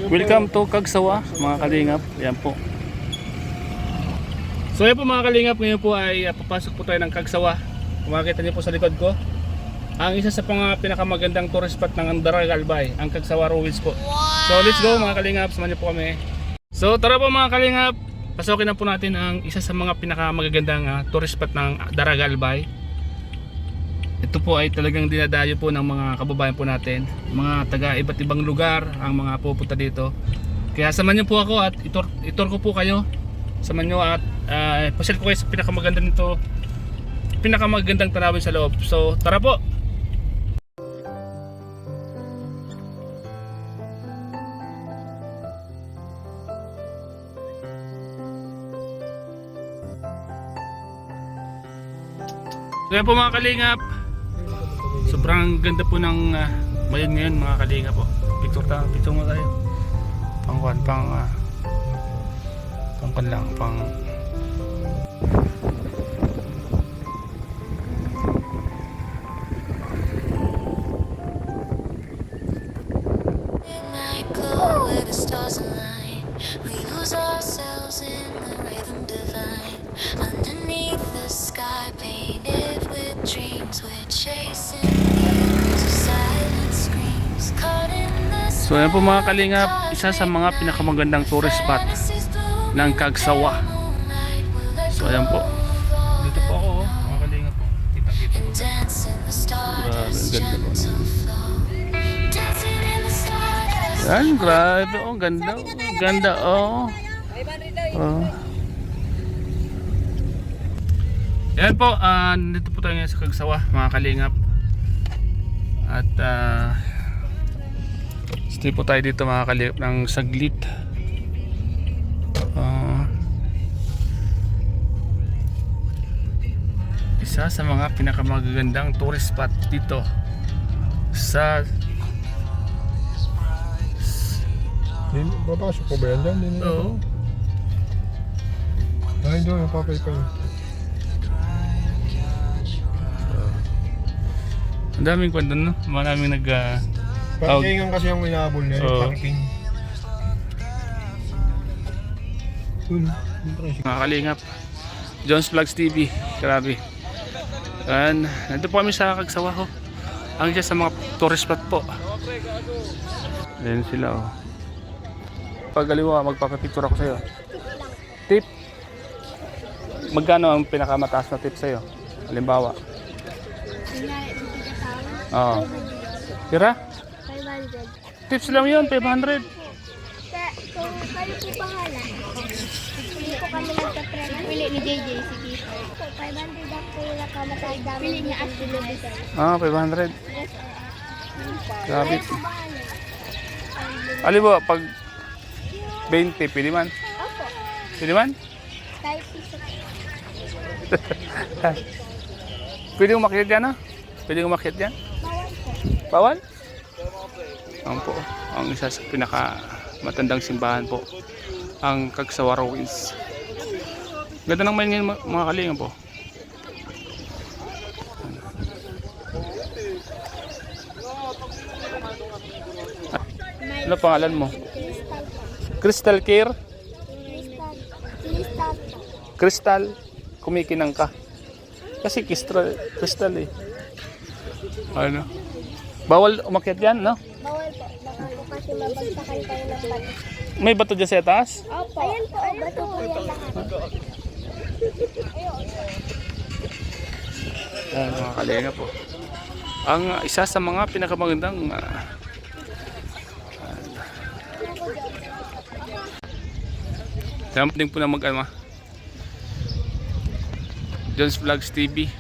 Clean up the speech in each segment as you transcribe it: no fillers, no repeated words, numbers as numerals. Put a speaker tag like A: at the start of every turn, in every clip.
A: Welcome to Cagsawa mga kalingap. Yan po. So yan po mga kalingap, ngayon po ay papasok po tayo ng Cagsawa. Kung makikita niyo po sa likod ko, ang isa sa mga pinakamagandang tourist spot ng Andaral Albay, ang Cagsawa Ruins po. So let's go mga kalingap, samahan niyo po kami. So tara po mga kalingap, pasokin na po natin ang isa sa mga pinakamagagandang tourist spot ng Daragal Albay. Ito po ay talagang dinadayo po ng mga kababayan po natin, mga taga iba't ibang lugar ang mga pupunta dito. Kaya samahan niyo po ako at itur ko po kayo. Samahan niyo at pasyal ko kayo sa pinakamagandang tanawin sa loob. So tara po. Kaya po mga kalingap, sobrang ganda po ng bayan ngayon mga kalingap po. Picture mo tayo. Pang lang, pang So yan po mga kalingap, isa sa mga pinakamagandang tourist spot ng Cagsawa. So ayan po. Dito po ako mga kalingap po. Kita po. Ganda po. Yan, grabe oh, ganda. Ganda oh. Oh. Yan po, dito po tayo ngayon sa Cagsawa mga kalingap. At stay po tayo dito mga kalingap ng saglit. Isa sa mga pinakamagagandang tourist spot dito sa
B: Babasok po ba yan dyan?
A: Oo.
B: Ay, doon, napapaypay.
A: Ang daming kwento no? Maraming
B: Parkingan kasi yung inaabol niya, yung parking.
A: mga kalingap, Jones Vlogs TV, grabe. And nandito po kami sa Cagsawa ho. Ang isa sa mga tourist spot po. Ayan sila oh. Pag aliwa, magpapapicture ako sa'yo. Tip. Magkano ang pinakamataas na tip sa'yo? Halimbawa. Oo. Tira?
C: 500.
A: Tips lang yun, 500.
C: Kung kayo po bahala, hindi po kami nagtatrend. Pili ni JJ, sige. 500 ang pula ka matagdami. Pili niya at delivery.
A: 500. Grabe.
C: Kayo po bahala.
A: Aliwa, pag 20, pili man.
C: Opo.
A: Pili man?
C: Kahit piso.
A: Pwede umakyat dyan ha? Pwede umakyat dyan?
C: Bawal po.
A: Bawal? Ang po, ang isa sa pinaka matandang simbahan po, ang Cagsawa Ruins. Ganda ng main ngayon mga kalingap po. Ano pangalan mo? Crystal Care? Crystal? Kumikinang ka? Kasi crystal eh. Ano? Bawal umakyat yan, no?
C: Bawal po. Baka po kasi mabagsakan kayo ng bato.
A: May bato dyan sa taas?
C: Opo. Ayan po, bato po yan lahat.
A: Ayan mga kalinga po. Ang isa sa mga pinakamagandang salamat din po na Jones Vlogs TV.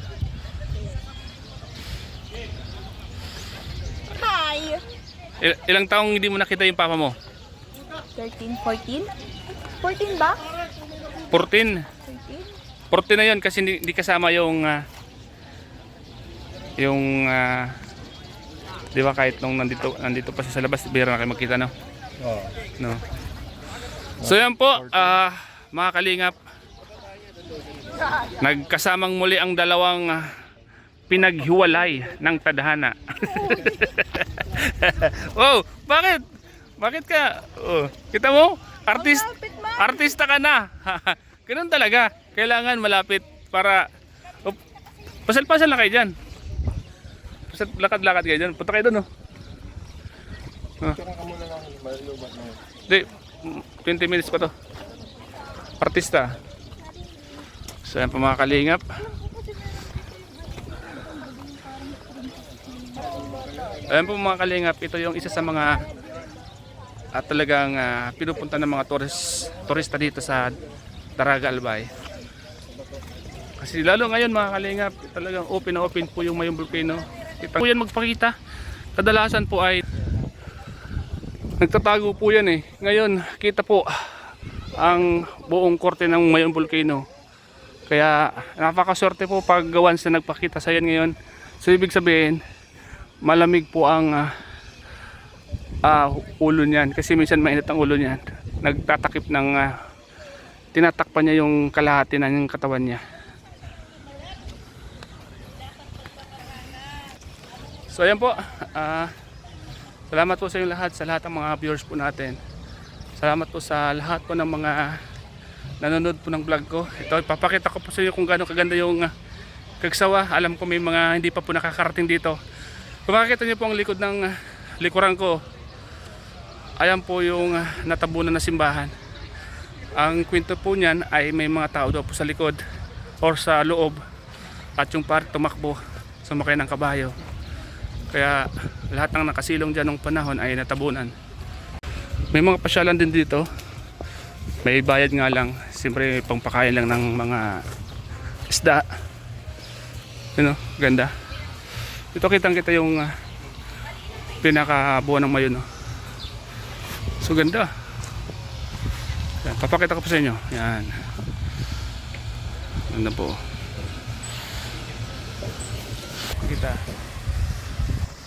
C: Hi!
A: Ilang taong hindi mo nakita yung papa mo?
C: 13, 14? 14 ba?
A: 14. 14 na yun kasi hindi kasama yung di ba kahit nung nandito pa siya sa labas, bihira na kayo magkita no? No. So yan po, mga kalingap, nagkasamang muli ang dalawang pinaghiwalay ng tadhana. Wow, bakit? Bakit ka? Oh, kita mo? Artista ka na. Ganun talaga. Kailangan malapit para pasal-pasal na kayo dyan. Lakad-lakad kayo dyan. Punta kayo doon, oh.
B: Tsaka ka muna lang, malubat na yun.
A: Hindi, 20 minutes pa to. Artista. So yan po mga kalingap. Ayan po mga kalingap, ito yung isa sa mga talagang pinupunta ng mga turista dito sa Daraga Albay. Kasi lalo ngayon mga kalingap, talagang open na open po yung Mayong Volcano. Kita po yan magpakita. Kadalasan po ay nagtatago po yan eh. Ngayon kita po ang buong korte ng Mayong Volcano. Kaya napakaswerte po pag once na nagpakita sa yan ngayon. So ibig sabihin malamig po ang ulo niyan. Kasi minsan mainit ang ulo niyan. Nagtatakip ng tinatakpan niya yung kalahati ng katawan niya. So ayan po, salamat po sa inyong lahat, sa lahat ng mga viewers po natin. Salamat po sa lahat po ng mga nanonood po ng vlog ko. Ito, ipapakita ko po sa inyo kung gaano kaganda yung Kagsawa. Alam ko may mga hindi pa po nakakarating dito. Kung makikita niyo po ang likod ng likuran ko, ayan po yung natabunan na simbahan. Ang kwento po niyan ay may mga tao daw po sa likod or sa loob at yung part tumakbo, sumakay ng kabayo. Kaya lahat ng nakasilong dyan ng panahon ay natabunan. May mga pasyalan din dito. May bayad nga lang. Siyempre pangpakain lang ng mga isda. Yun o, ganda. Ito kitang kita yung pinakabuwan ng Mayon. So ganda. Yan, papakita ko po sa inyo. Yan. Ganda po. Kita.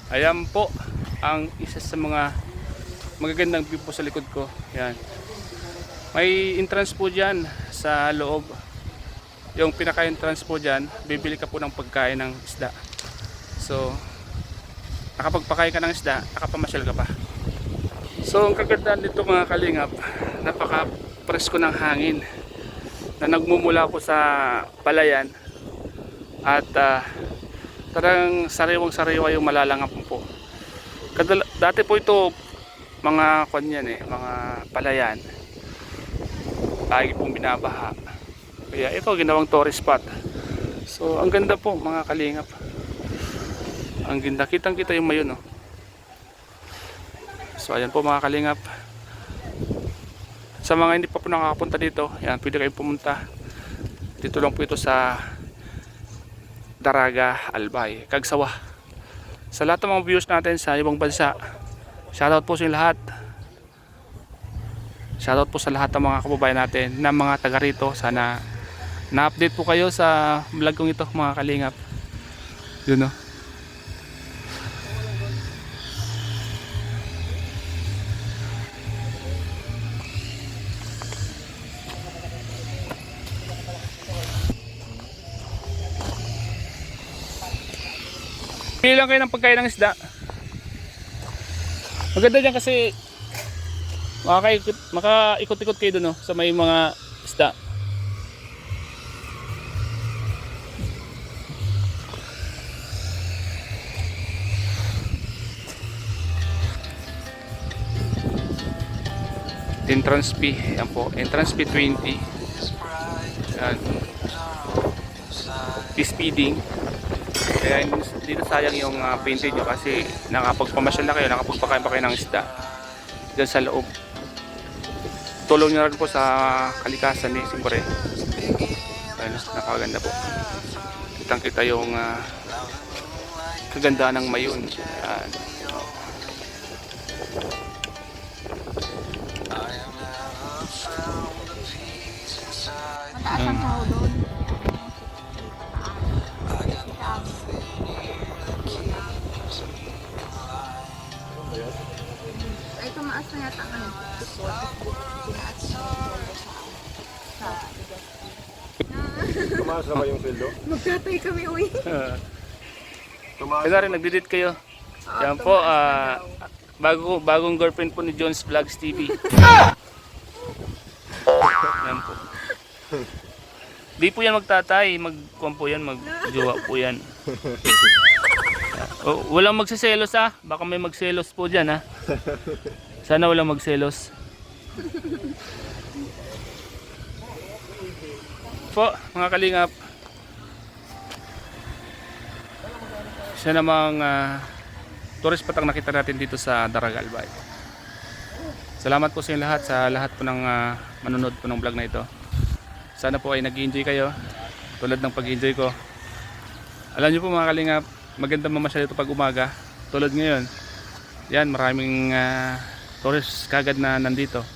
A: Ayan po ang isa sa mga magagandang view po sa likod ko. Yan. May entrance po dyan sa loob. Yung pinaka-entrance po dyan, bibili ka po ng pagkain ng isda. So, nakapagpakain ka ng isda, nakapamasyal ka pa. So, ang kagandaan dito mga kalingap, napaka-presko ng hangin na nagmumula po sa palayan. At talagang sariwang-sariwa yung malalangap po. Dati po ito mga kanyan eh, mga palayan. Lagi pong binabaha. Kaya ito ginawang tourist spot. So ang ganda po mga kalingap. Ang ganda, kitang-kita yung Mayon, no? So ayan po mga kalingap. Sa mga hindi pa po nakakapunta dito, ayan, pwede kayong pumunta. Dito lang po ito sa Daraga Albay, Kagsawa. Sa lahat ng mga viewers natin sa ibang bansa, shoutout po sa inyo lahat. Shoutout po sa lahat ng mga kababayan natin na mga taga rito. Sana na-update po kayo sa vlog kong ito mga kalingap. Yun, no? Pili lang kayo ng pagkain ng isda. Maganda dyan kasi makaikot-ikot kayo doon, no? Sa may mga isda. Entrance fee, yan po, entrance fee 20. Yan. Speeding. Kaya dito sayang yung painted nyo kasi nakapagpamasyal na kayo, nakapagpakain pa kayo ng isda dyan sa loob. Tulong nyo rin po sa kalikasan eh, siyempre. Ayun, nakaganda po. Kitang kita yung kagandaan ng Mayon. Ayan.
C: Mataas ang tao doon. Ay, tumaas na yata ang ano. Tinaas na sa
B: Tumaas na ba yung sweldo?
C: magkatay kami, uy.
B: Tumaas
A: Kaya rin nagdidit kayo. Yan po, Bagong girlfriend po ni Jones Vlogs TV. Yan po. Di po yan magtatay, magkuhan po yan, magjowa po yan. Walang magsiselos ah, baka may magselos po dyan ah. Sana walang magselos. Po, mga kalingap. Siya namang tourist spot ang nakita natin dito sa Daragalbay. Salamat po sa inyo lahat, sa lahat po ng manonood po ng vlog na ito. Sana po ay nag-enjoy kayo tulad ng pag-enjoy ko. Alam niyo po mga kalingap, maganda mamasyal ito pag umaga tulad ngayon. Yan, maraming tourist kagad na nandito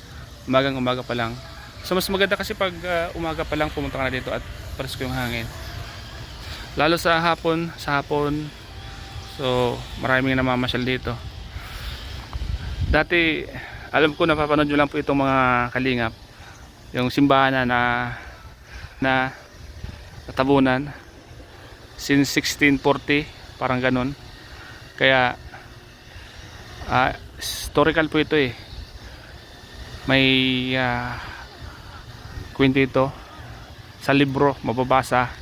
A: umaga pa lang. So mas maganda kasi pag umaga pa lang pumunta ka na dito at presko yung hangin, lalo sa hapon. So maraming namamasyal dito. Dati alam ko napapanood nyo lang po itong mga kalingap, yung simbahan na Tabunan since 1640, parang ganun. Kaya historical po ito eh. May kwento ito sa libro, mababasa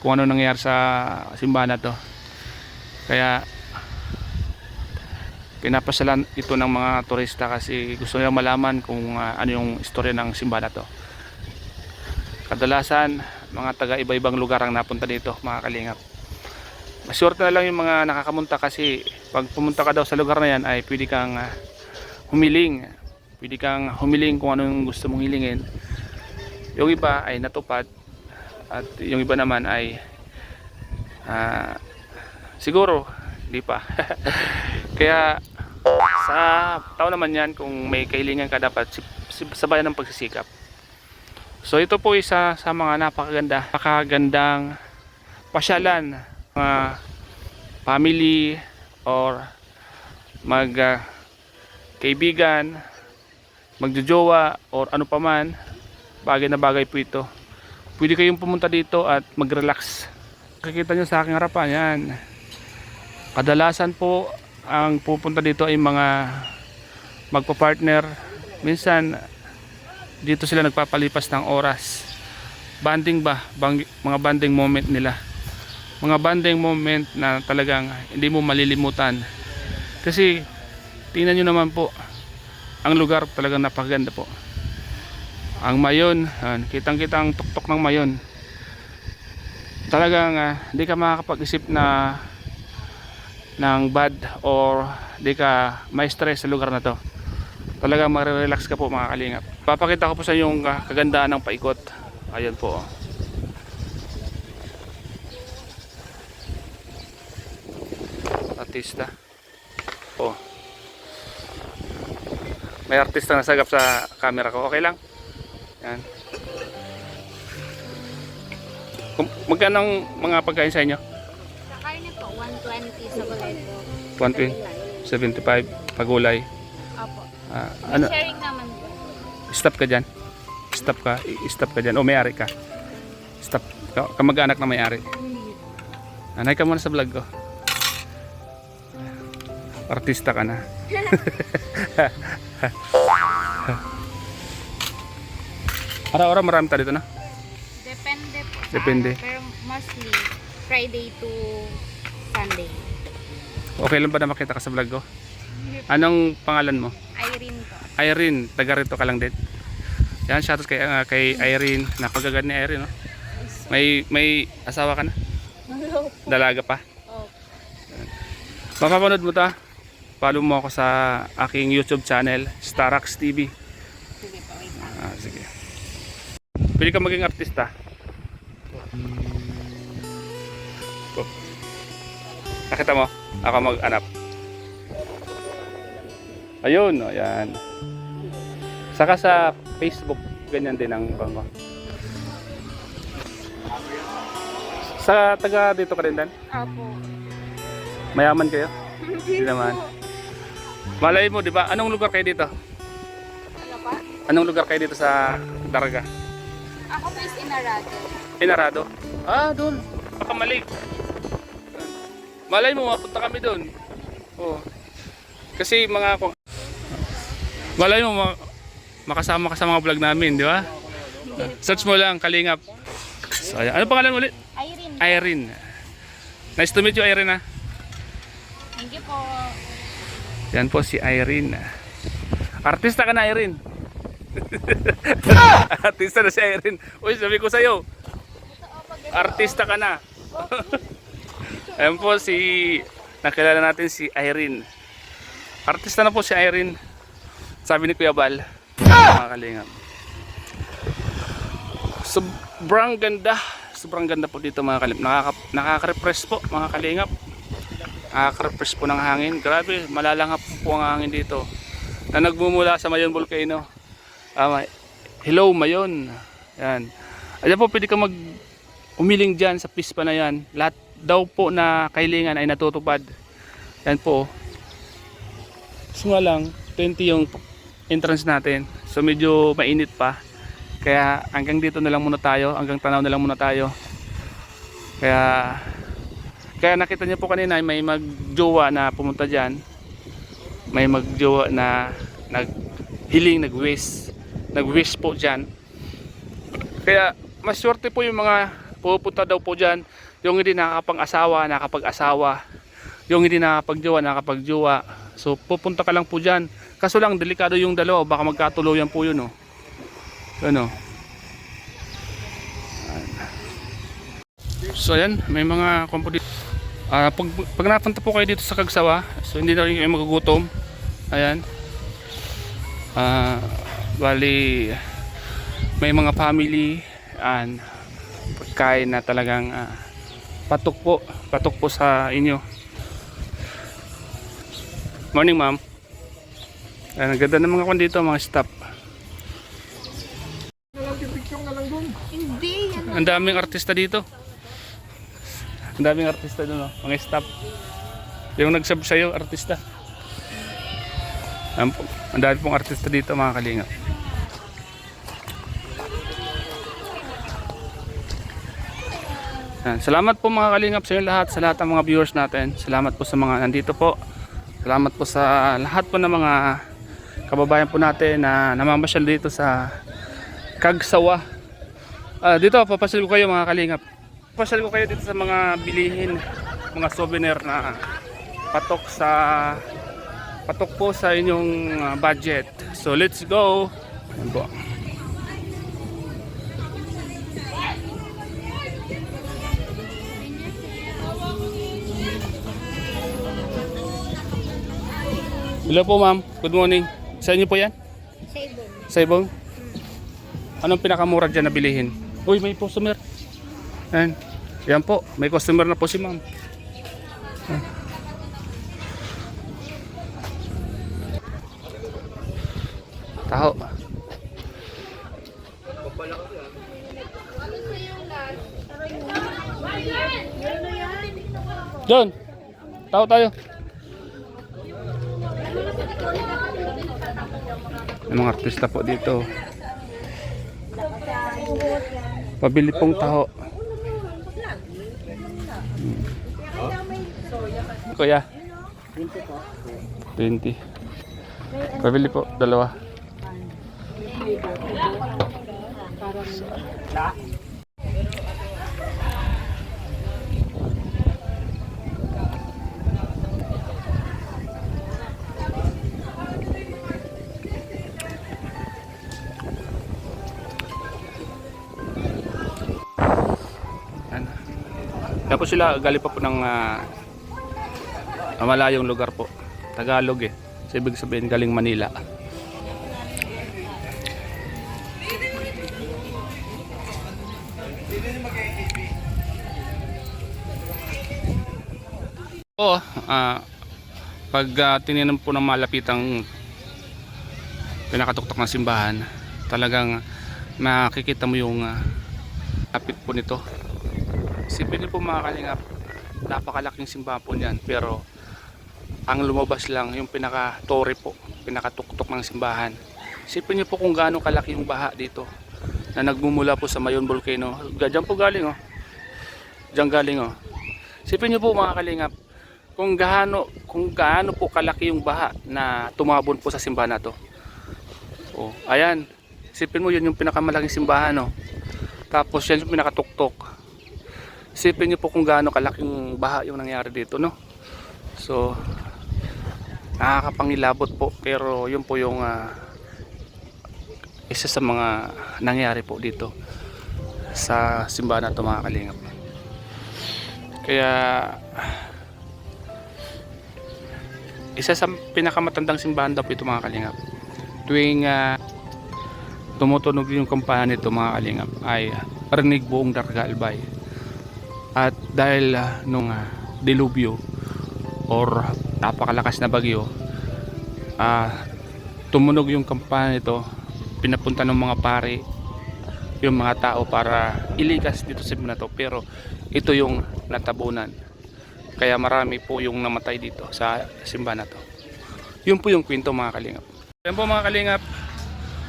A: kung ano nangyayari sa simbahan na to. Kaya pinapasyalan ito ng mga turista kasi gusto nila malaman kung ano yung istorya ng simbahan na to. Kadalasan mga taga iba-ibang lugar ang napunta dito mga kalingap. Maswerte na lang yung mga nakakamunta kasi pag pumunta ka daw sa lugar na yan ay pwede kang humiling. Pwede kang humiling kung ano yung gusto mong hilingin. Yung iba ay natupad at yung iba naman ay siguro hindi pa. Kaya sa tao naman yan, kung may kahilingan ka dapat sabayan ng pagsisikap. So ito po isa sa mga napakagandang pasyalan, mga family or kaibigan, magjojowa or ano paman, bagay na bagay po ito. Pwede kayong pumunta dito at mag-relax. Nakikita nyo sa aking harapan yan. Kadalasan po ang pupunta dito ay mga magpa-partner. Minsan dito sila nagpapalipas ng oras. Banding ba? Mga banding moment nila. Mga banding moment na talagang hindi mo malilimutan. Kasi tingnan nyo naman po, ang lugar talagang napakaganda po. Ang mayon, kitang-kita ang tuktok ng mayon. Talagang hindi ka makakapag-isip ng bad or hindi ka may stress sa lugar na to. Talagang mag-relax ka po mga kalingap. Papakita ko po sa inyo yung kagandahan ng paikot. Ayan po. Artista. Oh. May artista na sagap sa camera ko. Okay lang? Yan. Magkano ang mga pagkain sa inyo?
C: Sa karne po, 120 sa boleto.
A: 120, 75 pagulay.
C: Opo.
A: Ano?
C: Sharing naman po.
A: Stop ka dyan. Stop ka dyan. O may-ari ka. Stop. Kamag-anak na may-ari. Anay ka muna sa vlog ko. Artista ka na. Ara-ara marami tayo dito na.
C: Depende po sa
A: Depende.
C: pero mostly Friday to Sunday.
A: Okay lang ba na makita ka sa vlog ko? Anong pangalan mo?
C: Irene po.
A: Irene, taga rito ka lang din. Yan, shoutout kay Irene. Napagagad ni Irene, no? May asawa ka na? Dalaga pa?
C: Oh.
A: Mapapanood mo ta. Follow mo ako sa aking YouTube channel, Starax TV.
C: Sige po, wait lang.
A: Sige. Pwede ka maging artista. Oh. Nakita mo? Ako mag-anap. Ayun, ayan. Saka sa Facebook, ganyan din ang bango. Sa taga dito ka rin dan?
C: Opo.
A: Mayaman kayo? Hindi naman. Malay mo, di ba? Anong lugar kayo dito?
C: Ano pa?
A: Anong lugar kayo dito sa Daraga?
C: Ako po is Inarado.
A: Inarado? Doon. Pakamalig. Malay mo, mapunta kami doon. Oh. Kasi mga malay mo makasama ka sa mga vlog namin, di ba? Search mo lang Kalingap. So, ayan. Ano pangalan ulit?
C: Irene.
A: Irene. Nice to meet you, Irene.
C: Thank you po.
A: Yan po si Irene. Artista ka na, Irene. Artista na si Irene. Uy, sabi ko sa'yo, artista ka na. Ayan po si, nakilala natin si Irene. Artista na po si Irene. Sabi ni Kuya Bal. Mga Kalingap. Sobrang ganda po dito mga Kalingap. Nakaka-refresh po mga Kalingap. Nakaka-refresh po ng hangin. Grabe, malalangap po ang hangin dito. Na nagmumula sa Mayon Volcano. Hello Mayon. Yan. Ayan po, pwede ka umiling dyan sa pispa na yan. Lahat daw po na kahilingan ay natutupad. Yan po. So nga lang, 20 yung entrance natin. So medyo mainit pa. Kaya hanggang dito na lang muna tayo. Hanggang tanaw na lang muna tayo. Kaya nakita niyo po kanina may magjowa na pumunta dyan. May magjowa na naghiling, nag-wish po dyan. Kaya mas swerte po yung mga pupunta daw po dyan. Yung hindi nakakapag-asawa, nakapag-asawa. Yung hindi nakakapag-jowa, nakakapag-jowa. So pupunta ka lang po dyan. Kaso lang delikado yung dalawa, baka magkatuluyan po yun, oh. Ano? So ayan, may mga kompo dito. Pag napunta po kayo dito sa Kagsawa, so hindi na rin kayo magugutom. Ayan. Bali may mga family and pagkain na talagang patok po sa inyo. Morning, ma'am. Ang ganda ng mga kwan dito, mga staff.
C: Hindi, yan.
A: Ang daming artista dito. Ang daming artista doon, mga staff. Yung nag-sub sa'yo, artista. Ang dami pong artista dito, mga Kalingap. Salamat po mga Kalingap sa inyo lahat, sa lahat ng mga viewers natin. Salamat po sa mga nandito po. Salamat po sa lahat po ng mga kababayan po natin na namamasyal dito sa Kagsawa. Dito, papasyal ko kayo mga Kalingap. Papasyal ko kayo dito sa mga bilihin, mga souvenir na patok po sa inyong budget. So let's go. Ayan po. Hello po ma'am, good morning. Sa inyo po yan?
C: Sabon.
A: Sa ibong? Anong pinakamura dyan na bilihin? Uy, may customer. Ayan. Yan po, may customer na po si ma'am. Taho. John, taho tayo. May mga artista po dito. Pabili pong taho. Kuya 20. Pabili po, dalawa. Tapos sila galing pa po ng malayong lugar po. Tagalog eh. So, ibig sabihin galing Manila. Oo, pag tinignan po ng malapitang pinakatuktok ng simbahan, talagang makikita mo yung lapit po nito. Isipin niyo po mga Kalingap, napakalaking simbahan po niyan, pero ang lumabas lang yung pinaka-tore po, pinakatuktok ng simbahan. Isipin niyo po kung gaano kalaki yung baha dito na nagmumula po sa Mayon Volcano. Diyan po galing, oh. Diyan galing, oh. Isipin niyo po mga Kalingap, kung gaano po kalaki yung baha na tumabon po sa simbahan na to. Oh, ayan. Isipin mo, yun yung pinakamalaking simbahan, no? Tapos yan yung pinakatuktok. Isipin niyo po kung gaano kalaking baha yung nangyari dito, no? So, nakakapangilabot po, pero yun po yung isa sa mga nangyari po dito sa simbahan na to, mga kalingap. Kaya isa sa pinakamatandang simbahan daw po ito, mga kalingap. Tuwing tumutunog yung kampana nito, mga kalingap, ay rinig buong Darga Albay. At dahil nung dilubyo or napakalakas na bagyo, tumunog yung kampana nito, pinapunta ng mga pari yung mga tao para ilikas dito sa simbahan na to, pero ito yung natabunan, kaya marami po yung namatay dito sa simbahan na to. Yun po yung kwento, mga kalingap. Yan po, mga kalingap,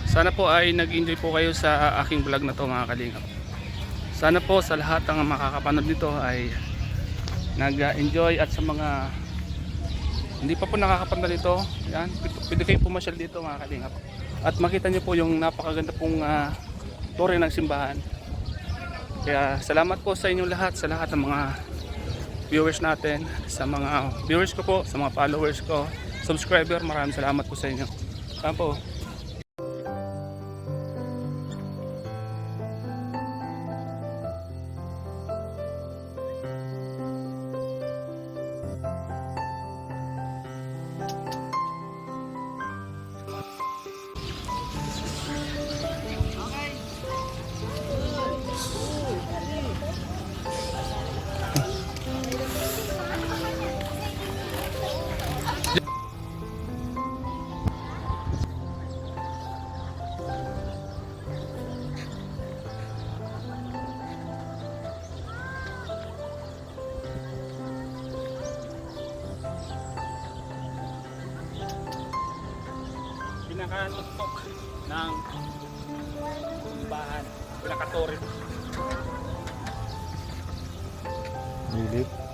A: sana po ay nag-enjoy po kayo sa aking vlog na to, mga kalingap. Sana po sa lahat ng makakapanood nito ay nag-enjoy, at sa mga hindi pa po nakakapanood nito, yan, pwede kayo pumasyal dito, mga kalingap, at makita nyo po yung napakaganda pong tore ng simbahan. Kaya salamat po sa inyong lahat, sa lahat ng mga viewers natin, sa mga viewers ko po, sa mga followers ko, subscriber, maraming salamat po sa inyo. Saan po? Pinakatuktok ng simbahan, pinakatore.
B: Bilip.